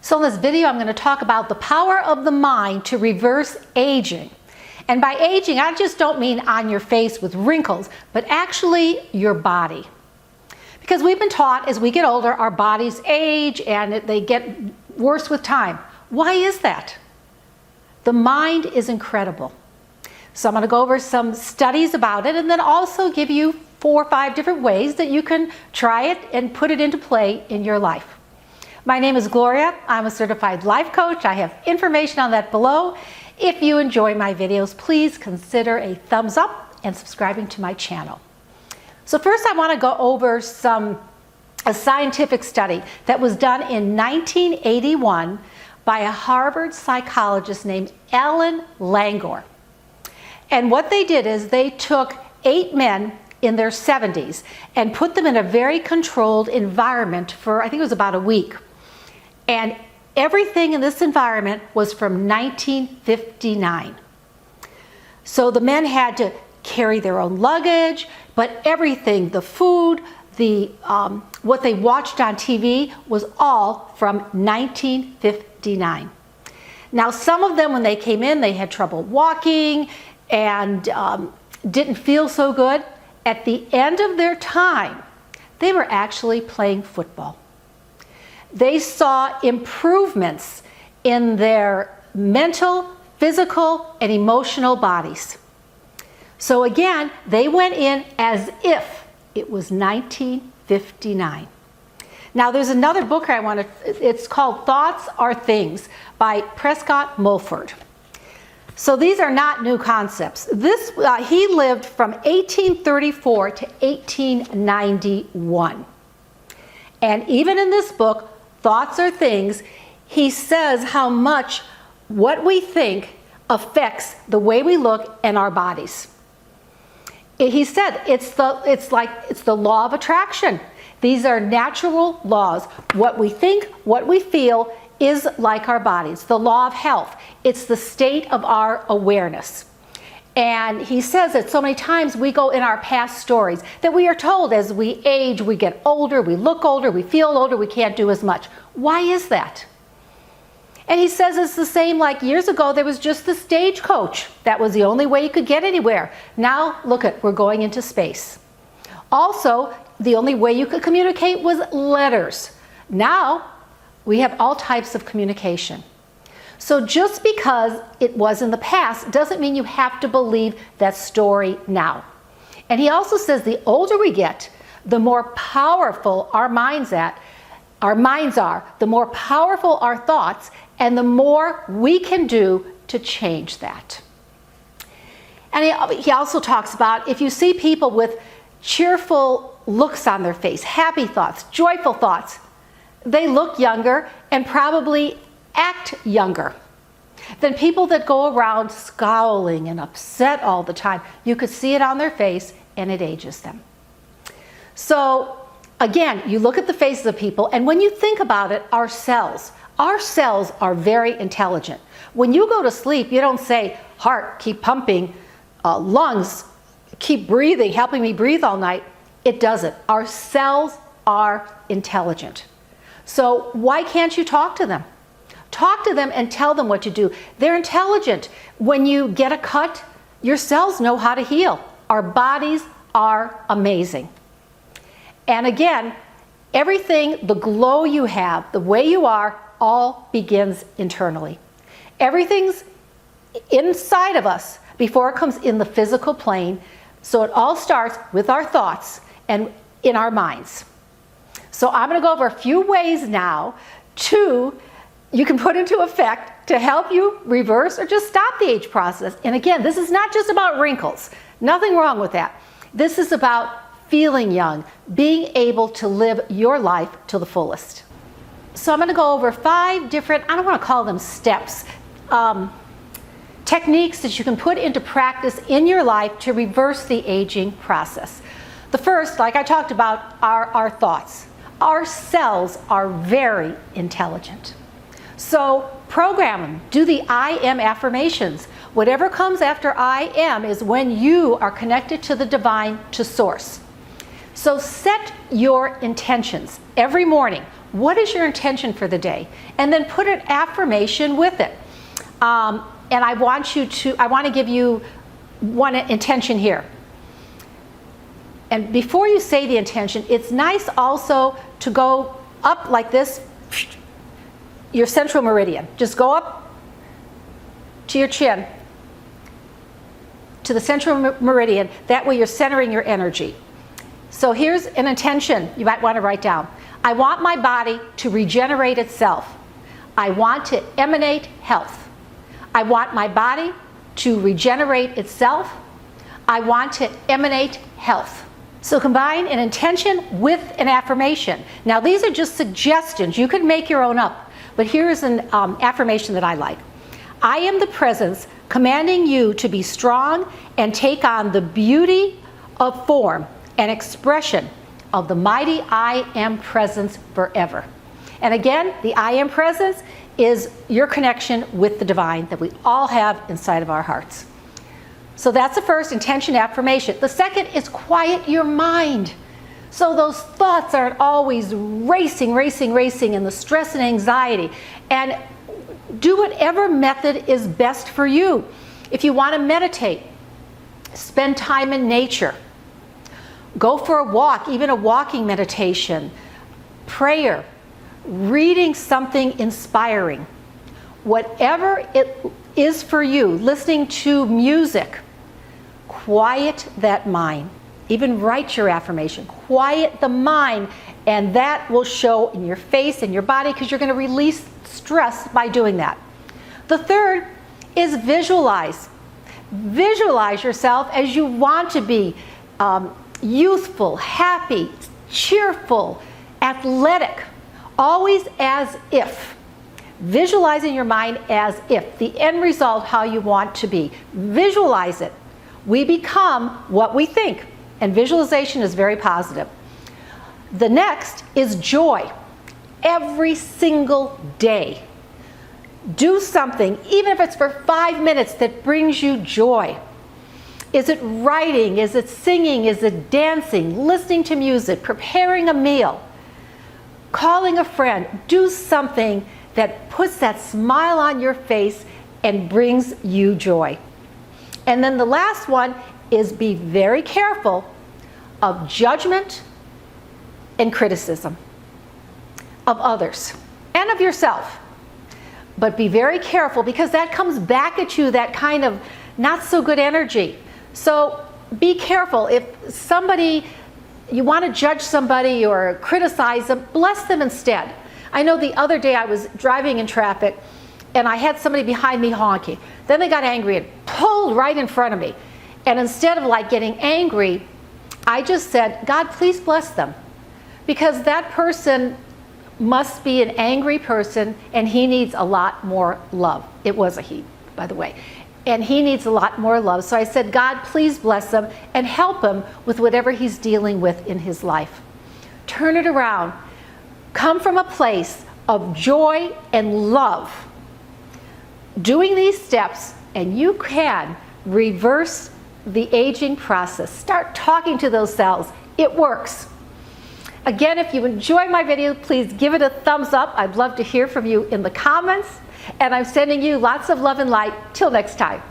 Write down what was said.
So in this video, I'm going to talk about the power of the mind to reverse aging. And by aging, I just don't mean on your face with wrinkles, but actually your body. Because we've been taught as we get older, our bodies age and they get worse with time. Why is that? The mind is incredible. So I'm going to go over some studies about it and then also give you 4 or 5 different ways that you can try it and put it into play in your life. My name is Gloria. I'm a certified life coach. I have information on that below. If you enjoy my videos, please consider a thumbs up and subscribing to my channel. So first I want to go over a scientific study that was done in 1981 by a Harvard psychologist named Alan Langor. And what they did is they took 8 men in their 70s and put them in a very controlled environment for, I think it was about a week. And everything in this environment was from 1959. So the men had to carry their own luggage, but everything, the food, what they watched on TV was all from 1959. Now some of them, when they came in, they had trouble walking and didn't feel so good. At the end of their time, they were actually playing football. They saw improvements in their mental, physical, and emotional bodies. So again, they went in as if it was 1959. Now there's another book it's called Thoughts Are Things by Prescott Mulford. So these are not new concepts. He lived from 1834 to 1891. And even in this book, Thoughts Are Things, he says how much what we think affects the way we look and our bodies. He said it's the law of attraction. These are natural laws. What we think, what we feel is like our bodies. The law of health. It's the state of our awareness. And he says that so many times we go in our past stories that we are told as we age, we get older, we look older, we feel older, we can't do as much. Why is that? And he says it's the same like years ago there was just the stagecoach. That was the only way you could get anywhere. Now look we're going into space. Also, the only way you could communicate was letters. Now we have all types of communication. So just because it was in the past doesn't mean you have to believe that story now. And he also says the older we get, the more powerful our minds are, the more powerful our thoughts, and the more we can do to change that. And he also talks about if you see people with cheerful looks on their face, happy thoughts, joyful thoughts, they look younger and probably act younger than people that go around scowling and upset all the time. You could see it on their face and it ages them. So again, you look at the faces of people and when you think about it, our cells are very intelligent. When you go to sleep, you don't say, heart, keep pumping, lungs, keep breathing, helping me breathe all night. It doesn't. Our cells are intelligent. So why can't you talk to them? Talk to them and tell them what to do. They're intelligent. When you get a cut, your cells know how to heal. Our bodies are amazing. And again, everything, the glow you have, the way you are, all begins internally. Everything's inside of us before it comes in the physical plane. So it all starts with our thoughts and in our minds. So I'm going to go over a few ways now you can put into effect to help you reverse or just stop the age process. And again, this is not just about wrinkles. Nothing wrong with that. This is about feeling young, being able to live your life to the fullest. So I'm going to go over 5 different, I don't want to call them steps, techniques that you can put into practice in your life to reverse the aging process. The first, like I talked about, are our thoughts. Our cells are very intelligent. So program them. Do the I am affirmations. Whatever comes after I am is when you are connected to the divine, to source. So set your intentions every morning. What is your intention for the day? And then put an affirmation with it. And I want to give you one intention here. And before you say the intention, it's nice also to go up like this, your central meridian. Just go up to your chin, to the central meridian. That way you're centering your energy. So here's an intention you might want to write down. I want my body to regenerate itself. I want to emanate health. I want my body to regenerate itself. I want to emanate health. So combine an intention with an affirmation. Now these are just suggestions. You could make your own up. But here's an affirmation that I like. I am the presence commanding you to be strong and take on the beauty of form and expression of the mighty I am presence forever. And again, the I am presence is your connection with the divine that we all have inside of our hearts. So that's the first intention affirmation. The second is quiet your mind. So those thoughts aren't always racing, and the stress and anxiety. And do whatever method is best for you. If you want to meditate, spend time in nature. Go for a walk, even a walking meditation, prayer, reading something inspiring. Whatever it is for you, listening to music, quiet that mind. Even write your affirmation. Quiet the mind, and that will show in your face and your body because you're going to release stress by doing that. The third is visualize. Visualize yourself as you want to be youthful, happy, cheerful, athletic, always as if. Visualize in your mind as if, the end result how you want to be. Visualize it. We become what we think, and visualization is very positive. The next is joy. Every single day, do something, even if it's for 5 minutes, that brings you joy. Is it writing? Is it singing? Is it dancing? Listening to music? Preparing a meal? Calling a friend? Do something that puts that smile on your face and brings you joy. And then the last one is be very careful of judgment and criticism of others and of yourself. But be very careful because that comes back at you, that kind of not so good energy. So be careful. If you want to judge somebody or criticize them, bless them instead. I know the other day I was driving in traffic and I had somebody behind me honking. Then they got angry and pulled right in front of me. And instead of getting angry, I just said, God, please bless them. Because that person must be an angry person and he needs a lot more love. It was a he, by the way. And he needs a lot more love. So I said, God, please bless him and help him with whatever he's dealing with in his life. Turn it around. Come from a place of joy and love. Doing these steps, and you can reverse the aging process. Start talking to those cells. It works. Again, if you enjoy my video, please give it a thumbs up. I'd love to hear from you in the comments. And I'm sending you lots of love and light. Till next time.